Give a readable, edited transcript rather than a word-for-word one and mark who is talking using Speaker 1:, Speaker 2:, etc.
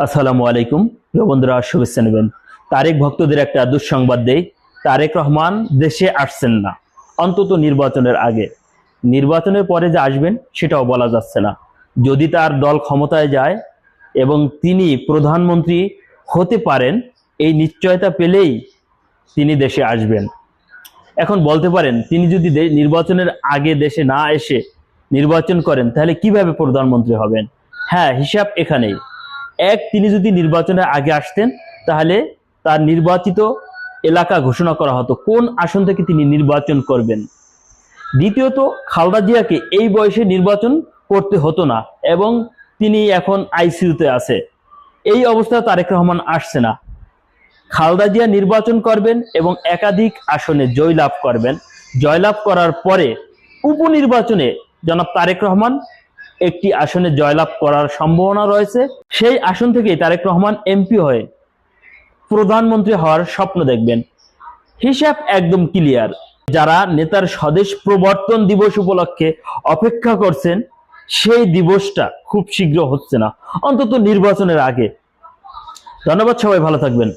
Speaker 1: আসসালামু আলাইকুম। প্রিয় বন্ধুরা, শুভেচ্ছা নেবেন। তারেক ভক্তদের একটা দুঃসংবাদ দেই, তারেক রহমান দেশে আসছেন না, অন্তত নির্বাচনের আগে। নির্বাচনের পরে যে আসবেন সেটাও বলা যাচ্ছে না। যদি তার দল ক্ষমতায় যায় এবং তিনি প্রধানমন্ত্রী হতে পারেন, এই নিশ্চয়তা পেলেই তিনি দেশে আসবেন। এখন বলতে পারেন, তিনি যদি নির্বাচনের আগে দেশে না এসে নির্বাচন করেন তাহলে কিভাবে প্রধানমন্ত্রী হবেন? হ্যাঁ, হিসাব এখানেই। এক, তিনি যদি নির্বাচনের আগে আসতেন তাহলে তার নির্বাচিত এলাকা ঘোষণা করা হতো কোন আসন থেকে তিনি নির্বাচন করবেন। দ্বিতীয়ত, খালেদা জিয়াকে এই বয়সে নির্বাচন করতে হতো না এবং তিনি এখন আইসিইউতে আছে। এই অবস্থায় তারেক রহমান আসছে না। খালেদা জিয়া নির্বাচন করবেন এবং একাধিক আসনে জয়লাভ করবেন। জয়লাভ করার পরে উপনির্বাচনে জনাব তারেক রহমান একটি আসনে জয়লাভ করার সম্ভাবনা রয়েছে। সেই আসন থেকেই তারেক রহমান এমপি হয়ে প্রধানমন্ত্রী হওয়ার স্বপ্ন দেখবেন। হিসাব একদম ক্লিয়ার। যারা নেতার স্বদেশ প্রবর্তন দিবস উপলক্ষে অপেক্ষা করছেন, সেই দিবসটা খুব শীঘ্র হচ্ছে না, অন্তত নির্বাচনের আগে। ধন্যবাদ, সবাই ভালো থাকবেন।